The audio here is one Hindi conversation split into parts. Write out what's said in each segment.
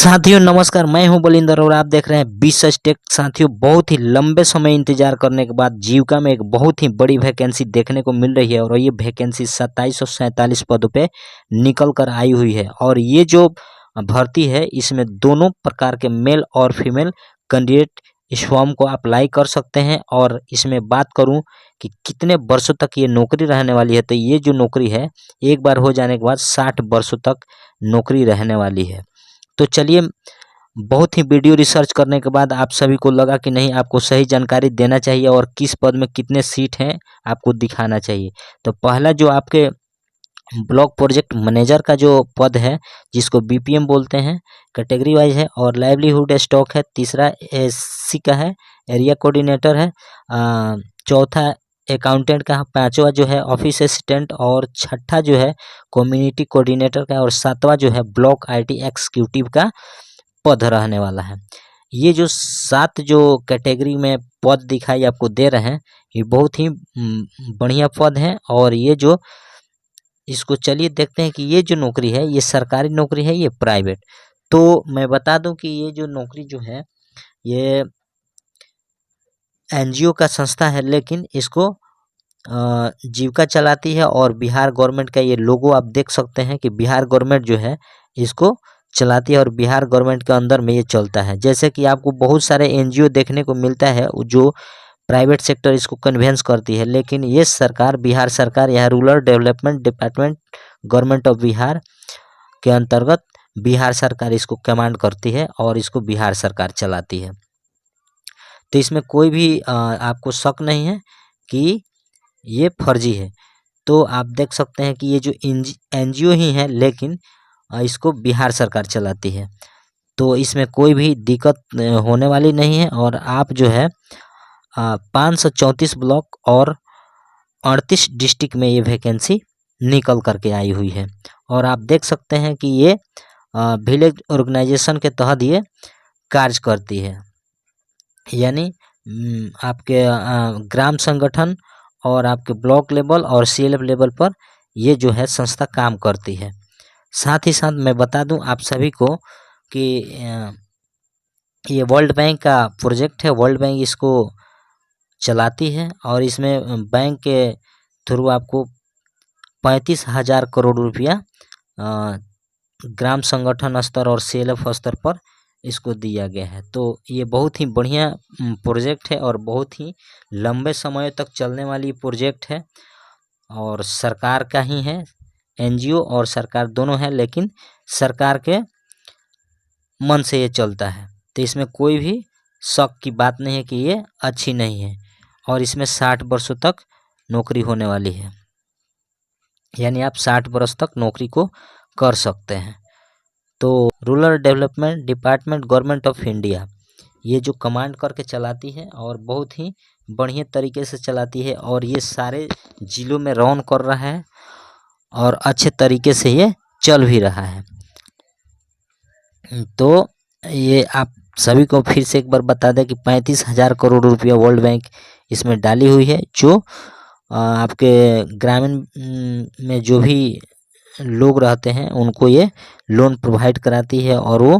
साथियों नमस्कार, मैं हूं बलिंदर और आप देख रहे हैं बी सच टेक। साथियों, बहुत ही लंबे समय इंतजार करने के बाद जीविका में एक बहुत ही बड़ी वैकेंसी देखने को मिल रही है और ये वैकेंसी 2747 पदों पे निकल कर आई हुई है। और ये जो भर्ती है इसमें दोनों प्रकार के मेल और फीमेल कैंडिडेट इस फॉर्म को अप्लाई कर सकते हैं। और इसमें बात करूं कि कितने वर्षों तक ये नौकरी रहने वाली है, तो ये जो नौकरी है एक बार हो जाने के बाद 60 वर्षों तक नौकरी रहने वाली है। तो चलिए, बहुत ही वीडियो रिसर्च करने के बाद आप सभी को लगा कि नहीं, आपको सही जानकारी देना चाहिए और किस पद में कितने सीट हैं आपको दिखाना चाहिए। तो पहला जो आपके ब्लॉक प्रोजेक्ट मैनेजर का जो पद है, जिसको बीपीएम बोलते हैं, कैटेगरी वाइज है और लाइवलीहुड स्टॉक है। तीसरा एससी का है, एरिया कोऑर्डिनेटर है। चौथा अकाउंटेंट का, पांचवा जो है ऑफिस असिस्टेंट और छठा जो है कम्युनिटी कोऑर्डिनेटर का और सातवां जो है ब्लॉक आईटी एग्जीक्यूटिव का पद रहने वाला है। ये जो 7 जो कैटेगरी में पद दिखाई आपको दे रहे हैं, ये बहुत ही बढ़िया पद हैं। और ये जो इसको चलिए देखते हैं कि ये जो नौकरी है ये सरकारी नौकरी है, ये प्राइवेट। तो मैं बता दूं कि ये जो नौकरी जो है ये एनजीओ का संस्था है, लेकिन इसको जीविका चलाती है। और बिहार गवर्नमेंट का ये लोगो आप देख सकते हैं कि बिहार गवर्नमेंट जो है इसको चलाती है और बिहार गवर्नमेंट के अंदर में ये चलता है। जैसे कि आपको बहुत सारे एनजीओ देखने को मिलता है जो प्राइवेट सेक्टर इसको कन्वेंस करती है, लेकिन ये सरकार, बिहार सरकार, यह rural development department government of Bihar के अंतर्गत बिहार सरकार इसको कमांड करती है और इसको बिहार सरकार चलाती है। तो इसमें कोई भी आपको शक नहीं है कि ये फर्जी है। तो आप देख सकते हैं कि ये जो एनजीओ ही है, लेकिन इसको बिहार सरकार चलाती है। तो इसमें कोई भी दिक्कत होने वाली नहीं है। और आप जो है 534 ब्लॉक और 38 डिस्ट्रिक्ट में ये वैकेंसी निकल करके आई हुई है। और आप देख सकते हैं कि ये विलेज ऑर्गेनाइजेशन के तहत ये कार्य करती है, यानी आपके ग्राम संगठन और आपके ब्लॉक लेवल और सीएलएफ लेवल पर ये जो है संस्था काम करती है। साथ ही साथ मैं बता दूं आप सभी को कि ये वर्ल्ड बैंक का प्रोजेक्ट है। वर्ल्ड बैंक इसको चलाती है और इसमें बैंक के थ्रू आपको 35,000 करोड़ रुपया ग्राम संगठन स्तर और सीएलएफ स्तर पर इसको दिया गया है। तो ये बहुत ही बढ़िया प्रोजेक्ट है और बहुत ही लंबे समय तक चलने वाली प्रोजेक्ट है और सरकार का ही है। एनजीओ और सरकार दोनों है, लेकिन सरकार के मन से ये चलता है। तो इसमें कोई भी शक की बात नहीं है कि ये अच्छी नहीं है। और इसमें 60 वर्षों तक नौकरी होने वाली है, यानी आप 60 वर्ष तक नौकरी को कर सकते हैं। तो rural development department government of India ये जो कमांड करके चलाती है और बहुत ही बढ़िया तरीके से चलाती है और ये सारे जिलों में रन कर रहा है और अच्छे तरीके से ये चल भी रहा है। तो ये आप सभी को फिर से एक बार बता दें कि 35,000 करोड़ रुपया वर्ल्ड बैंक इसमें डाली हुई है, जो आपके ग्रामीण में जो भी लोग रहते हैं उनको ये लोन प्रोवाइड कराती है और वो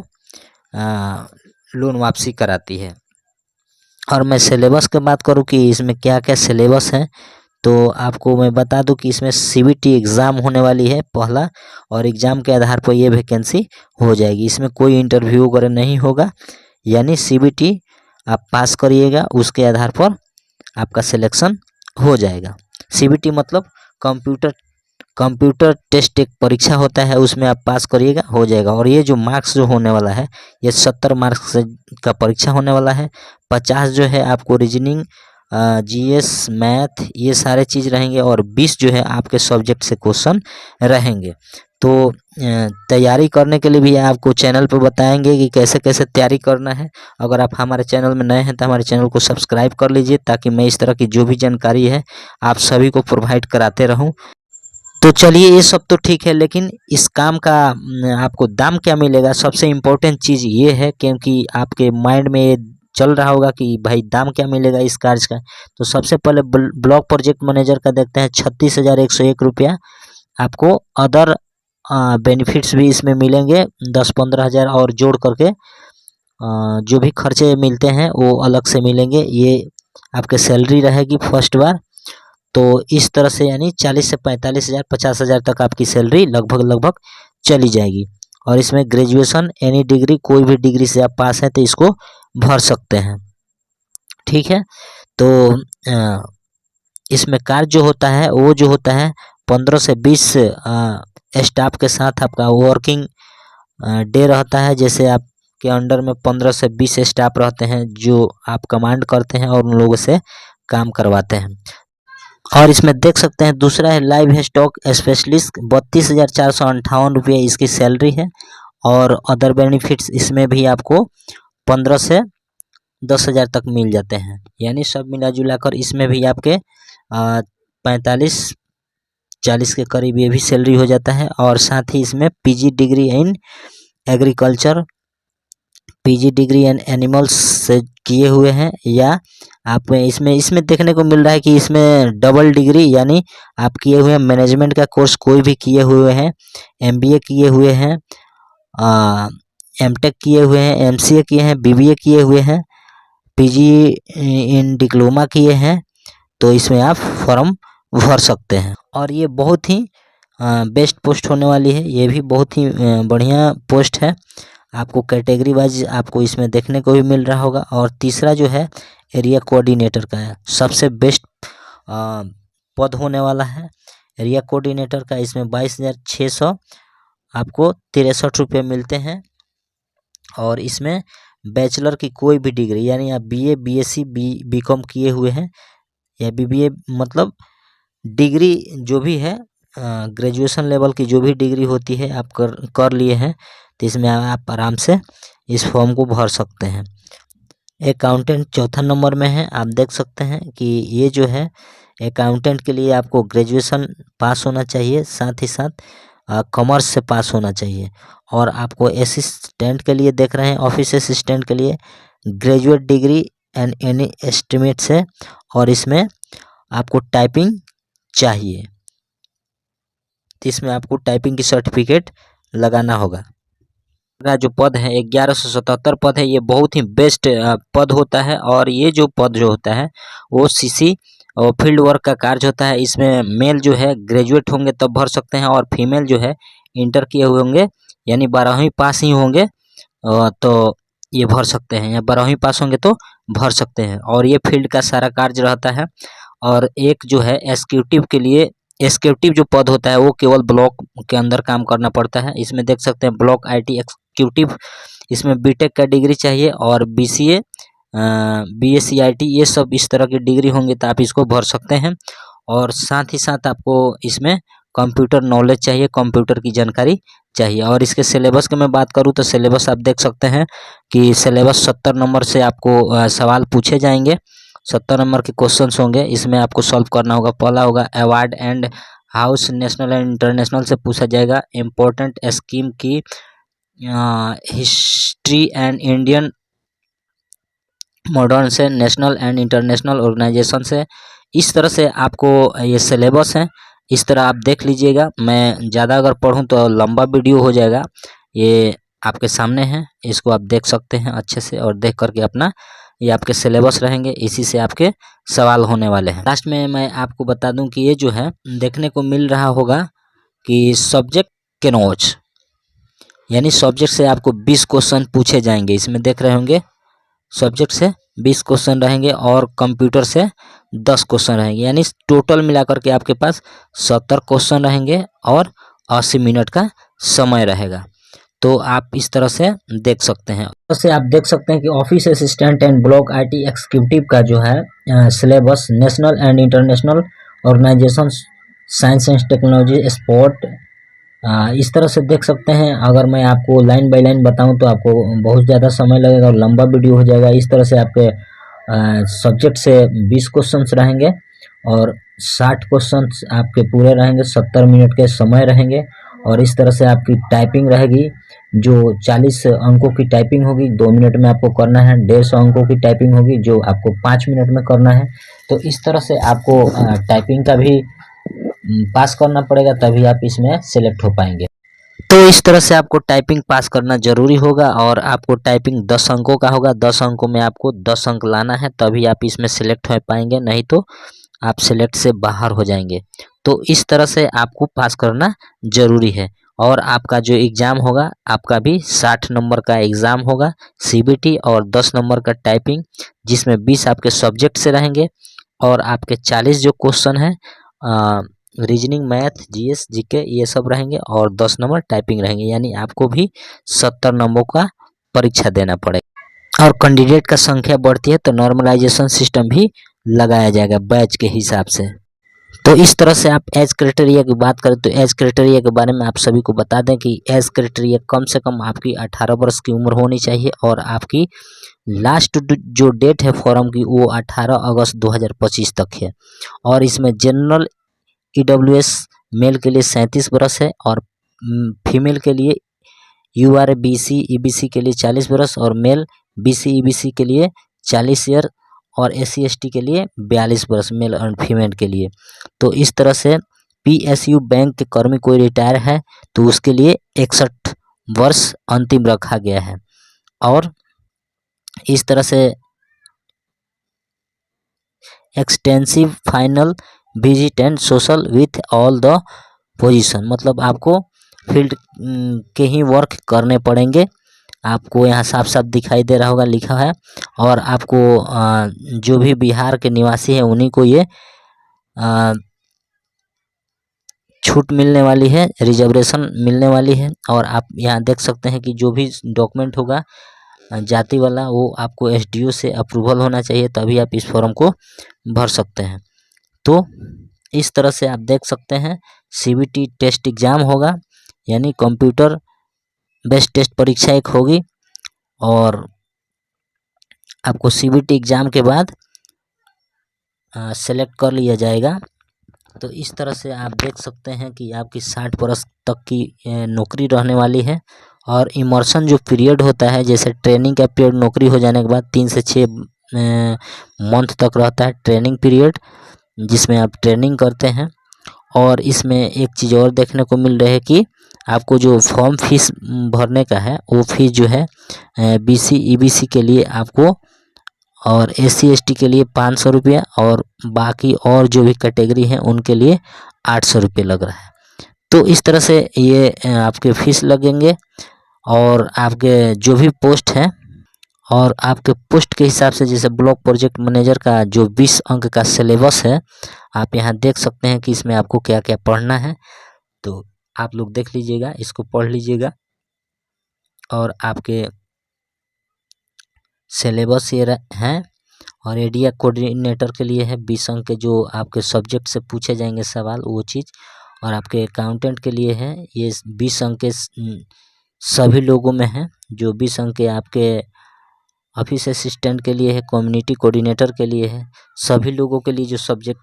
लोन वापसी कराती है। और मैं सिलेबस की बात करूं कि इसमें क्या क्या सिलेबस है, तो आपको मैं बता दूं कि इसमें सीबीटी एग्ज़ाम होने वाली है पहला, और एग्ज़ाम के आधार पर ये वैकेंसी हो जाएगी। इसमें कोई इंटरव्यू वगैरह नहीं होगा, यानी सीबीटी आप पास करिएगा, उसके आधार पर आपका सिलेक्शन हो जाएगा। सीबीटी मतलब कंप्यूटर टेस्ट एक परीक्षा होता है, उसमें आप पास करिएगा, हो जाएगा। और ये जो मार्क्स जो होने वाला है ये 70 मार्क्स का परीक्षा होने वाला है। 50 जो है आपको रीजनिंग, जीएस, मैथ, ये सारे चीज़ रहेंगे और 20 जो है आपके सब्जेक्ट से क्वेश्चन रहेंगे। तो तैयारी करने के लिए भी आपको चैनल पर बताएंगे कि कैसे कैसे तैयारी करना है। अगर आप हमारे चैनल में नए हैं तो हमारे चैनल को सब्सक्राइब कर लीजिए, ताकि मैं इस तरह की जो भी जानकारी है आप सभी को प्रोवाइड कराते रहूं। तो चलिए, ये सब तो ठीक है, लेकिन इस काम का आपको दाम क्या मिलेगा, सबसे इम्पोर्टेंट चीज़ ये है, क्योंकि आपके माइंड में ये चल रहा होगा कि भाई दाम क्या मिलेगा इस कार्य का। तो सबसे पहले ब्लॉक प्रोजेक्ट मैनेजर का देखते हैं, 36,101 रुपया आपको अदर बेनिफिट्स भी इसमें मिलेंगे 10-15 हज़ार और जोड़ करके जो भी खर्चे मिलते हैं वो अलग से मिलेंगे। ये आपके सैलरी रहेगी फर्स्ट बार। तो इस तरह से यानी 40 से 45 हज़ार 50 हज़ार तक आपकी सैलरी लगभग चली जाएगी। और इसमें ग्रेजुएशन एनी डिग्री, कोई भी डिग्री से आप पास हैं तो इसको भर सकते हैं। ठीक है, तो इसमें कार्य जो होता है वो जो होता है 15 से 20 स्टाफ के साथ आपका वर्किंग डे रहता है। जैसे आपके अंडर में 15 से 20 स्टाफ रहते हैं जो आप कमांड करते हैं और उन लोगों से काम करवाते हैं। और इसमें देख सकते हैं दूसरा है लाइव स्टॉक स्पेशलिस्ट, 32,458 रुपये इसकी सैलरी है। और अदर बेनिफिट्स इसमें भी आपको 15 से 10 हज़ार तक मिल जाते हैं। यानी सब मिला जुला कर इसमें भी आपके 45-40 के करीब ये भी सैलरी हो जाता है। और साथ ही इसमें PG degree in agriculture, PG degree in animals से किए हुए हैं, या आप इसमें देखने को मिल रहा है कि इसमें डबल डिग्री यानी आप किए हुए हैं मैनेजमेंट का कोर्स कोई भी किए हुए हैं, एमबीए किए हुए हैं, एमटेक किए हुए हैं, एमसीए किए हैं, बीबीए किए हुए हैं, पीजी इन डिप्लोमा किए हैं, तो इसमें आप फॉर्म भर सकते हैं। और ये बहुत ही बेस्ट पोस्ट होने वाली है। ये भी बहुत ही बढ़िया पोस्ट है। आपको कैटेगरी वाइज आपको इसमें देखने को भी मिल रहा होगा। और तीसरा जो है एरिया कोऑर्डिनेटर का है, सबसे बेस्ट पद होने वाला है एरिया कोऑर्डिनेटर का। इसमें 22,600 आपको 63 रुपये मिलते हैं। और इसमें बैचलर की कोई भी डिग्री यानी आप बीए, बीएससी, बीकॉम किए हुए हैं या बीबीए, मतलब डिग्री जो भी है ग्रेजुएशन लेवल की जो भी डिग्री होती है आप कर लिए हैं, तो इसमें आप आराम से इस फॉर्म को भर सकते हैं। अकाउंटेंट चौथा नंबर में है। आप देख सकते हैं कि ये जो है अकाउंटेंट के लिए आपको ग्रेजुएशन पास होना चाहिए, साथ ही साथ कॉमर्स से पास होना चाहिए। और आपको असिस्टेंट के लिए देख रहे हैं, ऑफिस असिस्टेंट के लिए graduate degree and any estimate से, और इसमें आपको टाइपिंग चाहिए, तो इसमें आपको टाइपिंग की सर्टिफिकेट लगाना होगा। जो पद है 1177 पद है, ये बहुत ही बेस्ट पद होता है। और ये जो पद जो होता है वो सीसी और फील्ड वर्क का कार्य होता है। इसमें मेल जो है ग्रेजुएट होंगे तब भर सकते हैं, और फीमेल जो है इंटर किए हुए होंगे यानी 12वीं पास ही होंगे तो ये भर सकते हैं, या 12वीं पास होंगे तो भर सकते हैं। और ये फील्ड का सारा कार्य रहता है। और एक जो है एग्जीक्यूटिव के लिए, एग्जीक्यूटिव जो पद होता है वो केवल ब्लॉक के अंदर काम करना पड़ता है। इसमें देख सकते हैं ब्लॉक आईटी एग्जीक्यूटिव, इसमें बीटेक का डिग्री चाहिए और बीसीए, बीएससी आईटी, ये सब इस तरह की डिग्री होंगे तो आप इसको भर सकते हैं। और साथ ही साथ आपको इसमें कंप्यूटर नॉलेज चाहिए, कंप्यूटर की जानकारी चाहिए। और इसके सिलेबस की मैं बात करूँ तो सिलेबस आप देख सकते हैं कि सिलेबस 70 नंबर से आपको सवाल पूछे जाएंगे, 70 नंबर के क्वेश्चंस होंगे। इसमें आपको सॉल्व करना होगा। पहला होगा award and house, national and international से पूछा जाएगा। इम्पोर्टेंट स्कीम की हिस्ट्री एंड इंडियन मॉडर्न से, नेशनल एंड इंटरनेशनल ऑर्गेनाइजेशन से। इस तरह से आपको ये सिलेबस है, इस तरह आप देख लीजिएगा। मैं ज़्यादा अगर पढ़ूं तो लंबा वीडियो हो जाएगा। ये आपके सामने है, इसको आप देख सकते हैं अच्छे से, और देख करके अपना ये आपके सिलेबस रहेंगे, इसी से आपके सवाल होने वाले हैं। लास्ट में मैं आपको बता दूं कि ये जो है देखने को मिल रहा होगा कि सब्जेक्ट के नोट्स, यानी सब्जेक्ट से आपको 20 क्वेश्चन पूछे जाएंगे। इसमें देख रहे होंगे सब्जेक्ट से 20 क्वेश्चन रहेंगे और कंप्यूटर से 10 क्वेश्चन रहेंगे, यानी टोटल मिलाकर के आपके पास 70 क्वेश्चन रहेंगे और 80 मिनट का समय रहेगा। तो आप इस तरह से देख सकते हैं। जैसे आप देख सकते हैं कि office assistant and block IT executive का जो है syllabus national and international organisation, science and technology, sport, इस तरह से देख सकते हैं। अगर मैं आपको लाइन बाय लाइन बताऊं तो आपको बहुत ज़्यादा समय लगेगा और लंबा वीडियो हो जाएगा। इस तरह से आपके सब्जेक्ट से 20 क्वेश्चंस रहेंगे और 60 क्वेश्चंस आपके पूरे रहेंगे, 70 मिनट के समय रहेंगे। और इस तरह से आपकी टाइपिंग रहेगी जो 40 अंकों की टाइपिंग होगी, 2 मिनट में आपको करना है। 150 अंकों की टाइपिंग होगी जो आपको 5 मिनट में करना है। तो इस तरह से आपको टाइपिंग का भी पास करना पड़ेगा, तभी आप इसमें सेलेक्ट हो पाएंगे। तो इस तरह से आपको टाइपिंग पास करना जरूरी होगा और आपको टाइपिंग 10 अंकों का होगा। 10 अंकों में आपको 10 अंक लाना है, तभी आप इसमें सिलेक्ट हो पाएंगे, नहीं तो आप सिलेक्ट से बाहर हो जाएंगे। तो इस तरह से आपको पास करना जरूरी है। और आपका जो एग्ज़ाम होगा, आपका भी 60 नंबर का एग्ज़ाम होगा सीबीटी और 10 नंबर का टाइपिंग, जिसमें 20 आपके सब्जेक्ट से रहेंगे और आपके 40 जो क्वेश्चन हैं रीजनिंग, मैथ, जीएस, जीके ये सब रहेंगे और 10 नंबर टाइपिंग रहेंगे। यानी आपको भी 70 नंबर का परीक्षा देना पड़ेगा। और कैंडिडेट का संख्या बढ़ती है तो नॉर्मलाइजेशन सिस्टम भी लगाया जाएगा बैच के हिसाब से। तो इस तरह से आप एज क्राइटेरिया की बात करें तो एज क्राइटेरिया के बारे में आप सभी को बता दें कि एज क्राइटेरिया कम से कम आपकी 18 वर्ष की उम्र होनी चाहिए और आपकी लास्ट जो डेट है फॉर्म की वो 18 अगस्त 2025 तक है। और इसमें जनरल ईडब्ल्यूएस मेल के लिए 37 वर्ष है और फीमेल के लिए यूआर बीसी ईबीसी के लिए 40 वर्ष और मेल बीसी ईबीसी के लिए 40 ईयर और एससी एसटी के लिए 42 वर्ष मेल और फीमेल के लिए। तो इस तरह से पीएसयू बैंक के कर्मी कोई रिटायर है तो उसके लिए 61 वर्ष अंतिम रखा गया है। और इस तरह से extensive final visit and social with all the position, मतलब आपको फील्ड के ही वर्क करने पड़ेंगे। आपको यहाँ साफ साफ दिखाई दे रहा होगा लिखा है। और आपको जो भी बिहार के निवासी हैं उन्हीं को ये छूट मिलने वाली है, रिजर्वेशन मिलने वाली है। और आप यहाँ देख सकते हैं कि जो भी डॉक्यूमेंट होगा जाति वाला वो आपको एसडीओ से अप्रूवल होना चाहिए, तभी आप इस फॉर्म को भर सकते हैं। तो इस तरह से आप देख सकते हैं सीबीटी टेस्ट एग्ज़ाम होगा, यानी कंप्यूटर बेस्ड टेस्ट परीक्षा एक होगी और आपको सीबीटी एग्ज़ाम के बाद सेलेक्ट कर लिया जाएगा। तो इस तरह से आप देख सकते हैं कि आपकी 60 वर्ष तक की नौकरी रहने वाली है। और इमर्शन जो पीरियड होता है, जैसे ट्रेनिंग का पीरियड नौकरी हो जाने के बाद 3 से 6 मंथ तक रहता है ट्रेनिंग पीरियड, जिसमें आप ट्रेनिंग करते हैं। और इसमें एक चीज़ और देखने को मिल रही है कि आपको जो फॉर्म फीस भरने का है वो फीस जो है बीसी ईबीसी के लिए आपको और एससी एसटी के लिए 500 रुपया और बाकी और जो भी कैटेगरी हैं उनके लिए 800 रुपये लग रहा है। तो इस तरह से ये आपके फीस लगेंगे। और आपके जो भी पोस्ट हैं और आपके पोस्ट के हिसाब से, जैसे ब्लॉक प्रोजेक्ट मैनेजर का जो 20 अंक का सिलेबस है, आप यहाँ देख सकते हैं कि इसमें आपको क्या क्या पढ़ना है। तो आप लोग देख लीजिएगा, इसको पढ़ लीजिएगा। और आपके सिलेबस ये हैं। और एरिया कोऑर्डिनेटर के लिए है 20 अंक के जो आपके सब्जेक्ट से पूछे जाएंगे सवाल, वो चीज़। और आपके अकाउंटेंट के लिए है ये 20 अंक के सभी लोगों में है, जो 20 अंक के आपके ऑफिस असिस्टेंट के लिए है, कम्युनिटी कोऑर्डिनेटर के लिए है। सभी लोगों के लिए जो सब्जेक्ट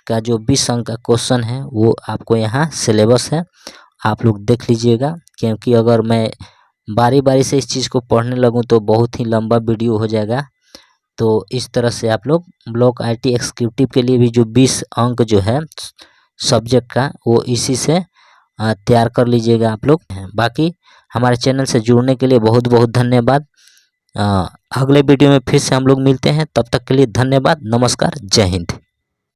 का जो 20 अंक का क्वेश्चन है वो आपको यहाँ सिलेबस है, आप लोग देख लीजिएगा। क्योंकि अगर मैं बारी बारी से इस चीज़ को पढ़ने लगूँ तो बहुत ही लंबा वीडियो हो जाएगा। तो इस तरह से आप लोग ब्लॉक आईटी एग्जीक्यूटिव के लिए भी जो 20 अंक जो है सब्जेक्ट का, वो इसी से तैयार कर लीजिएगा आप लोग। बाकी हमारे चैनल से जुड़ने के लिए बहुत बहुत धन्यवाद। अगले वीडियो में फिर से हम लोग मिलते हैं, तब तक के लिए धन्यवाद, नमस्कार, जय हिंद।